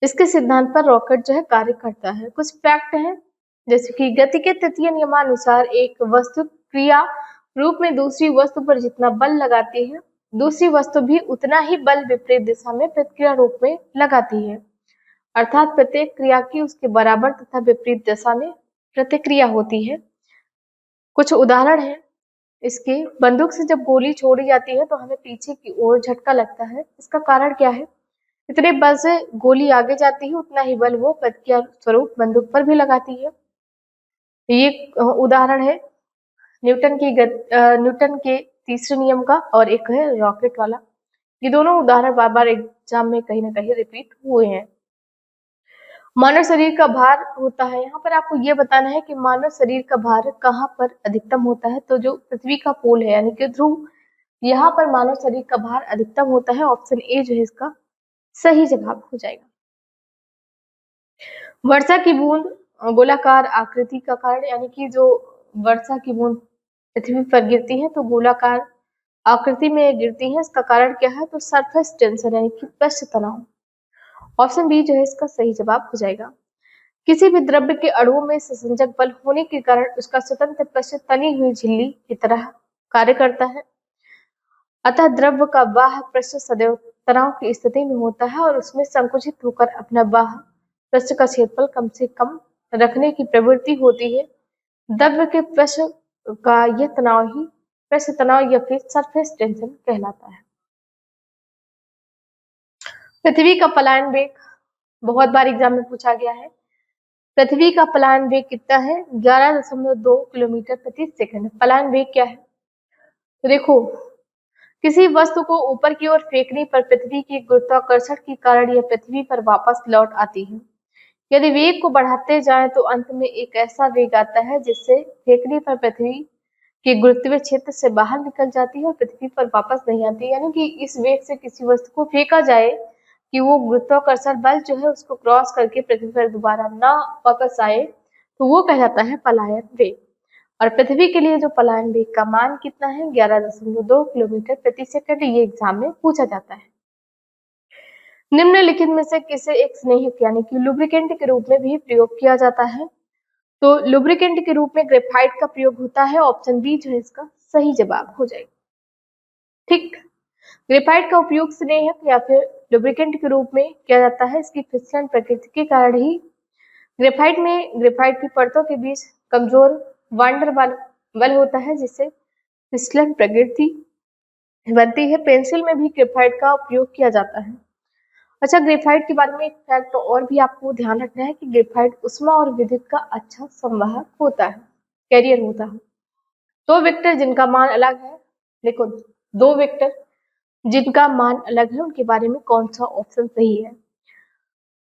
इसके सिद्धांत पर रॉकेट जो है कार्य करता है। कुछ फैक्ट है, जैसे कि गति के तृतीय नियमानुसार एक वस्तु क्रिया रूप में दूसरी वस्तु पर जितना बल लगाती है, दूसरी वस्तु भी उतना ही बल विपरीत दिशा में प्रतिक्रिया रूप में लगाती है। अर्थात प्रत्येक क्रिया की उसके बराबर तथा विपरीत दिशा में प्रतिक्रिया होती है। कुछ उदाहरण है इसके। बंदूक से जब गोली छोड़ी जाती है तो हमें पीछे की ओर झटका लगता है। इसका कारण क्या है? जितने बल से गोली आगे जाती है उतना ही बल वो प्रतिक्रिया स्वरूप बंदूक पर भी लगाती है। ये उदाहरण है न्यूटन के तीसरे नियम का, और एक है रॉकेट वाला। ये दोनों उदाहरण बार बार एग्जाम में कहीं ना कहीं रिपीट हुए हैं। मानव शरीर का भार होता है, यहाँ पर आपको ये बताना है कि मानव शरीर का भार कहाँ पर अधिकतम होता है। तो जो पृथ्वी का पोल है यानी कि ध्रुव, यहाँ पर मानव शरीर का भार अधिकतम होता है। ऑप्शन ए जो है इसका सही जवाब हो जाएगा। वर्षा की बूंद गोलाकार आकृति का कारण, यानी कि जो वर्षा की बूंद पृथ्वी पर गिरती है तो गोलाकार आकृति में गिरती है। इसका कारण क्या है? तो सरफेस टेंशन यानी कि पृष्ठ तनाव। ऑप्शन बी जो है इसका सही जवाब हो जाएगा। किसी भी द्रव्य के अणुओं में संसंजक बल होने के कारण उसका स्वतंत्र पृष्ठ तनी हुई झिल्ली की तरह कार्य करता है। अतः द्रव्य का बाह्य पृष्ठ सदैव तनाव की स्थिति में होता है और उसमें संकुचित होकर अपना बाह्य पृष्ठ का क्षेत्रफल कम से कम रखने की प्रवृत्ति होती है। द्रव्य के पृष्ठ का यह तनाव ही पृष्ठ तनाव या फिर सरफेस टेंशन कहलाता है। पृथ्वी का पलायन वेग बहुत बार एग्जाम में पूछा गया है। पृथ्वी का पलायन वेग कितना है? 11.2 किलोमीटर प्रति सेकंड। पलायन वेग क्या है? तो देखो, किसी वस्तु को ऊपर की ओर फेंकने पर पृथ्वी के गुरुत्वाकर्षण के कारण यह पृथ्वी पर वापस लौट आती है। यदि वेग को बढ़ाते जाएं तो अंत में एक ऐसा वेग आता है जिससे फेंकने पर पृथ्वी के गुरुत्वीय क्षेत्र से बाहर निकल जाती है और पृथ्वी पर वापस नहीं आती। यानी कि इस वेग से किसी वस्तु को फेंका जाए कि वो गुरुत्वाकर्षण बल जो है उसको क्रॉस करके पृथ्वी पर दोबारा ना वापस आए, तो वो कहलाता है पलायन वेग। और पृथ्वी के लिए जो पलायन वेग का मान कितना है? 11.2 किलोमीटर प्रति सेकंड। ये एग्जाम में पूछा जाता है। निम्नलिखित में से किसे एक स्नेहक यानी कि लुब्रिकेंट के रूप में भी प्रयोग किया जाता है? तो लुब्रिकेंट के रूप में ग्रेफाइट का प्रयोग होता है। ऑप्शन बी जो है इसका सही जवाब हो जाएगा। ठीक, ग्रेफाइट का उपयोग स्नेहक या फिर लुब्रिकेंट के रूप में किया जाता है। इसकी फिसलन प्रकृति के कारण ही ग्रेफाइट की परतों के बीच कमजोर वांडर बल होता है, जिससे फिसलन प्रकृति बनती है। पेंसिल में भी ग्रेफाइट का उपयोग किया जाता है। अच्छा, ग्रेफाइट के बारे में एक फैक्ट और भी आपको ध्यान रखना है कि ग्रेफाइट उष्मा और विद्युत का अच्छा संवाहक होता है, कैरियर होता है। दो वेक्टर जिनका मान अलग है, देखो दो वेक्टर जिनका मान अलग है उनके बारे में कौन सा ऑप्शन सही है?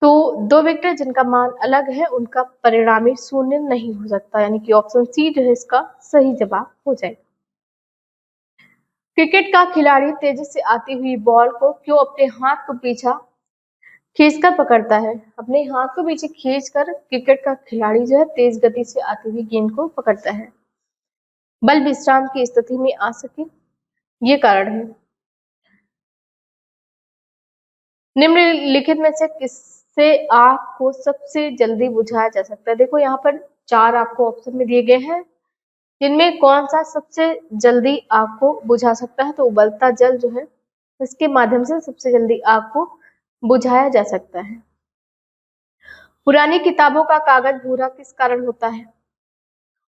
तो दो वेक्टर जिनका मान अलग है उनका परिणामी शून्य नहीं हो सकता, यानी कि ऑप्शन सी जो है इसका सही जवाब हो जाएगा। क्रिकेट का खिलाड़ी तेजी से आती हुई बॉल को क्यों अपने हाथ को पीछा खींचकर पकड़ता है? अपने हाथ को पीछे खींचकर क्रिकेट का खिलाड़ी जो है तेज गति से आती हुई गेंद को पकड़ता है। बल विश्राम की स्थिति में आ सके, ये कारण है। निम्नलिखित में से किससे आग को सबसे जल्दी बुझाया जा सकता है? देखो यहाँ पर 4 आपको ऑप्शन में दिए गए हैं, जिनमें कौन सा सबसे जल्दी आग को बुझा सकता है? तो उबलता जल जो है इसके माध्यम से सबसे जल्दी आग को बुझाया जा सकता है। पुरानी किताबों का कागज भूरा किस कारण होता है?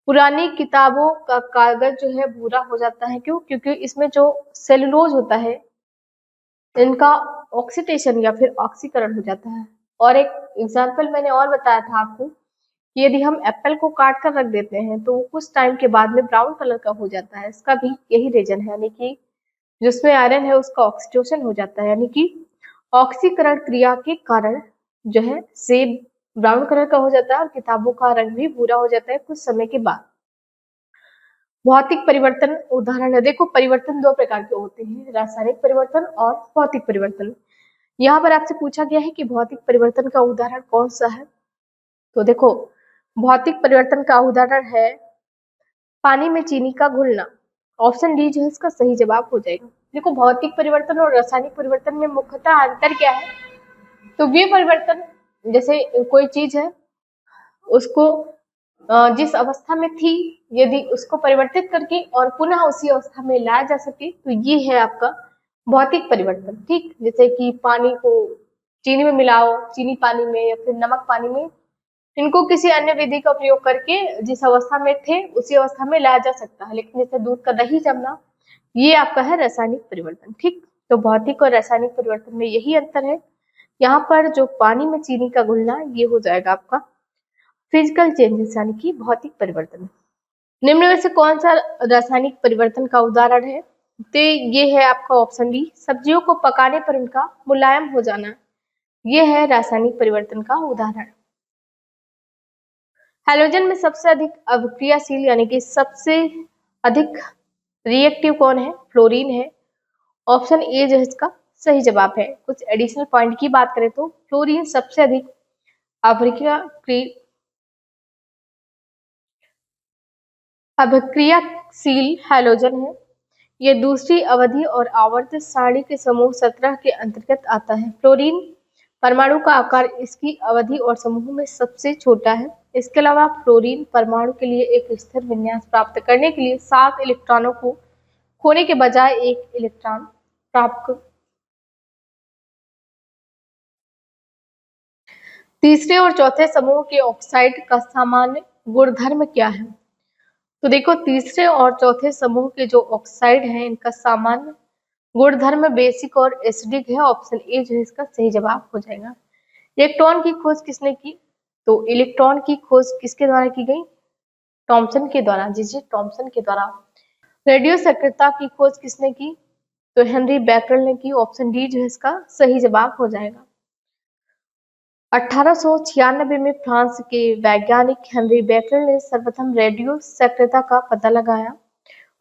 पुरानी किताबों का कागज जो है भूरा हो जाता है, क्यों? क्योंकि इसमें जो सेलुलोज होता है इनका ऑक्सीडेशन या फिर ऑक्सीकरण हो जाता है। और एक एग्जाम्पल मैंने और बताया था आपको कि यदि हम एप्पल को काट कर रख देते हैं तो वो कुछ टाइम के बाद में ब्राउन कलर का हो जाता है। इसका भी यही रीजन है, यानी कि जिसमें आयरन है उसका ऑक्सीडेशन हो जाता है, यानी कि ऑक्सीकरण क्रिया के कारण जो है सेब ब्राउन कलर का हो जाता है और किताबों का रंग भी भूरा हो जाता है कुछ समय के बाद। भौतिक परिवर्तन उदाहरण है। देखो परिवर्तन 2 प्रकार के होते हैं, रासायनिक परिवर्तन और भौतिक परिवर्तन। यहाँ पर आपसे पूछा गया है कि भौतिक परिवर्तन का उदाहरण कौन सा है? तो देखो भौतिक परिवर्तन का उदाहरण है पानी में चीनी का घुलना। ऑप्शन डी जो है इसका सही जवाब हो जाएगा। देखो भौतिक परिवर्तन और रासायनिक परिवर्तन में मुख्यतः अंतर क्या है? तो वे परिवर्तन, जैसे कोई चीज है उसको जिस अवस्था में थी यदि उसको परिवर्तित करके और पुनः उसी अवस्था में लाया जा सके तो ये है आपका भौतिक परिवर्तन। ठीक, जैसे कि पानी को चीनी में मिलाओ, चीनी पानी में या फिर नमक पानी में, इनको किसी अन्य विधि का प्रयोग करके जिस अवस्था में थे उसी अवस्था में लाया जा सकता है। लेकिन जैसे दूध का दही जमना, ये आपका है रासायनिक परिवर्तन। ठीक, तो भौतिक और रासायनिक परिवर्तन में यही अंतर है। यहाँ पर जो पानी में चीनी का घुलना ये हो जाएगा आपका फिजिकल चेंजेस, यानी कि भौतिक परिवर्तन। निम्न में से कौन सा रासायनिक परिवर्तन का उदाहरण है? तो ये है आपका ऑप्शन डी, सब्जियों को पकाने पर उनका मुलायम हो जाना। ये है रासायनिक परिवर्तन का उदाहरण। हैलोजन में सबसे अधिक अभिक्रियाशील यानी कि सबसे अधिक रिएक्टिव कौन है? फ्लोरीन है। ऑप्शन ए जो है इसका सही जवाब है। कुछ एडिशनल पॉइंट की बात करें तो फ्लोरीन सबसे अधिक अभिक्रियाशील हैलोजन है। ये दूसरी अवधि और आवर्त सारणी के समूह 17 के अंतर्गत आता है। फ्लोरीन परमाणु का आकार इसकी अवधि और समूह में सबसे छोटा है। इसके अलावा फ्लोरीन परमाणु के लिए एक स्थिर विन्यास प्राप्त करने के लिए 7 इलेक्ट्रॉनों को खोने के बजाय एक इलेक्ट्रॉन प्राप्त। तीसरे और चौथे समूह के ऑक्साइड का सामान्य गुणधर्म क्या है? तो देखो तीसरे और चौथे समूह के जो ऑक्साइड हैं इनका सामान्य गुणधर्म बेसिक और एसिडिक है। ऑप्शन ए जो है इसका सही जवाब हो जाएगा। इलेक्ट्रॉन की खोज किसने की? तो इलेक्ट्रॉन की खोज किसके द्वारा की गई? थॉमसन के द्वारा। जी जी, थॉमसन के द्वारा। रेडियो सक्रियता की खोज किसने की? तो हेनरी बैकरल ने की। ऑप्शन डी जो है इसका सही जवाब हो जाएगा। 1896 में फ्रांस के वैज्ञानिक हेनरी बैकरल ने सर्वप्रथम रेडियो सक्रियता का पता लगाया।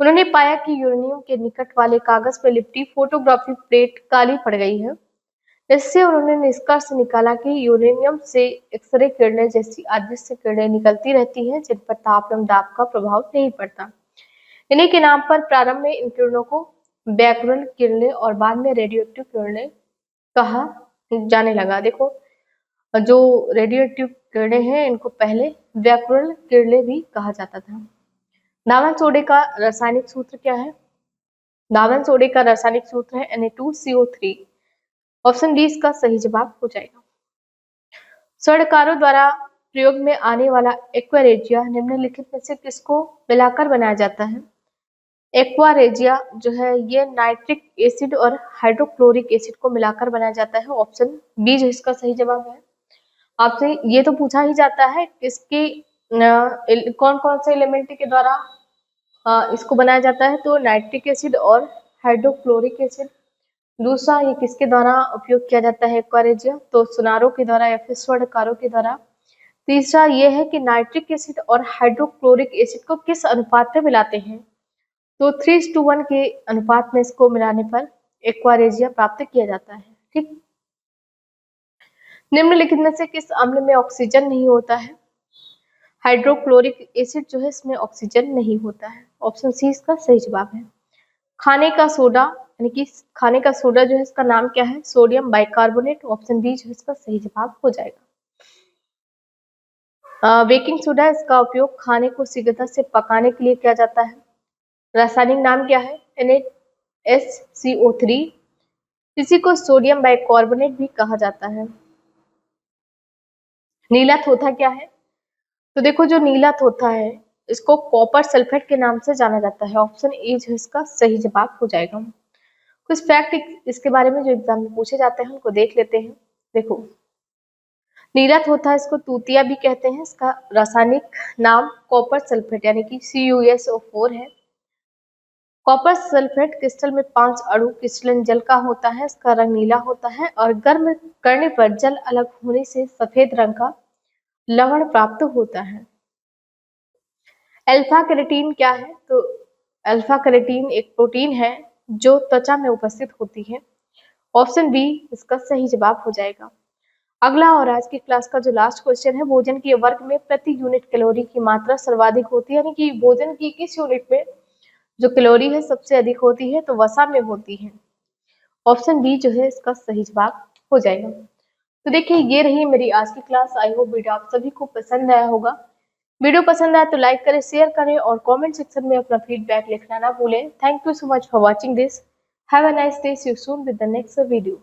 उन्होंने पाया कि यूरेनियम के निकट वाले कागज पर लिपटी फोटोग्राफी प्लेट काली पड़ गई है। इससे उन्होंने निष्कर्ष निकाला कि यूरेनियम से एक्सरे किरणें जैसी अदृश्य किरणें निकलती रहती हैं जिन पर ताप एवं दाब का प्रभाव नहीं पड़ता। इन्हीं के नाम पर प्रारंभ में इन किरणों को बैकरल किरणें और बाद में रेडियोएक्टिव किरणें कहा जाने लगा। देखो जो रेडियोएक्टिव किरणें हैं इनको पहले बैकरल किरणें भी कहा जाता था। दावन सोडे का रासायनिक सूत्र क्या है? दावन सोडे का रासायनिक सूत्र है Na2CO3। ऑप्शन डी इसका सही जवाब हो जाएगा। स्वर्णकारों द्वारा प्रयोग में आने वाला एक्वारेजिया निम्नलिखित में से किसको मिलाकर बनाया जाता है? एक्वारेजिया जो है ये नाइट्रिक एसिड और हाइड्रोक्लोरिक एसिड को मिलाकर बनाया जाता है। ऑप्शन बी जो इसका सही जवाब है। आपसे ये तो पूछा ही जाता है किसके कौन कौन से एलिमेंट के द्वारा इसको बनाया जाता है? तो नाइट्रिक एसिड और हाइड्रोक्लोरिक एसिड। दूसरा ये किसके द्वारा उपयोग किया जाता है एक्वारेजिया? तो सुनारों के द्वारा या फिर स्वर्णकारों के द्वारा। तीसरा ये है कि नाइट्रिक एसिड और हाइड्रोक्लोरिक एसिड को किस अनुपात में मिलाते हैं? तो 3:1 के अनुपात में इसको मिलाने पर एक्वारेजिया प्राप्त किया जाता है। ठीक, निम्नलिखित में से किस अम्ल में ऑक्सीजन नहीं होता है? हाइड्रोक्लोरिक एसिड जो है इसमें ऑक्सीजन नहीं होता है। ऑप्शन सी इसका सही जवाब है। खाने का सोडा यानी कि खाने का सोडा जो है इसका नाम क्या है? Sodium bicarbonate. ऑप्शन बी जो है इसका सही जवाब हो जाएगा। बेकिंग सोडा, इसका उपयोग खाने को शीघ्रता से पकाने के लिए किया जाता है। रासायनिक नाम क्या है? NaSCO3। इसी को सोडियम बाइकार्बोनेट भी कहा जाता है। नीला थोथा क्या है? तो देखो जो नीला थोथा है इसको कॉपर सल्फेट के नाम से जाना जाता है। ऑप्शन ए जो इसका सही जवाब हो जाएगा। कुछ फैक्ट इसके बारे में जो एग्जाम में पूछे जाते हैं उनको देख लेते हैं। देखो, नीला थोथा इसको तूतिया भी कहते हैं। इसका रासायनिक नाम कॉपर सल्फेट यानी कि CuSO4 है। कॉपर सल्फेट क्रिस्टल में 5 अणु क्रिस्टलन जल का होता है। इसका रंग नीला होता है और गर्म करने पर जल अलग होने से सफेद रंग का लवण प्राप्त होता है। अल्फा कैरोटीन क्या है? तो अल्फा कैरोटीन एक प्रोटीन है जो त्वचा में उपस्थित होती है। ऑप्शन बी इसका सही जवाब हो जाएगा। अगला और आज की क्लास का जो लास्ट क्वेश्चन है, भोजन के वर्ग में प्रति यूनिट कैलोरी की मात्रा सर्वाधिक होती है, यानी कि भोजन की किस यूनिट में जो कैलोरी है सबसे अधिक होती है? तो वसा में होती है। ऑप्शन बी जो है इसका सही जवाब हो जाएगा। तो देखिए ये रही मेरी आज की क्लास। आई होप वीडियो आप सभी को पसंद आया होगा। वीडियो पसंद आया तो लाइक करें, शेयर करें और कमेंट सेक्शन में अपना फीडबैक लिखना ना भूलें। Thank you so much for watching this. Have a nice day. See you soon with the next video.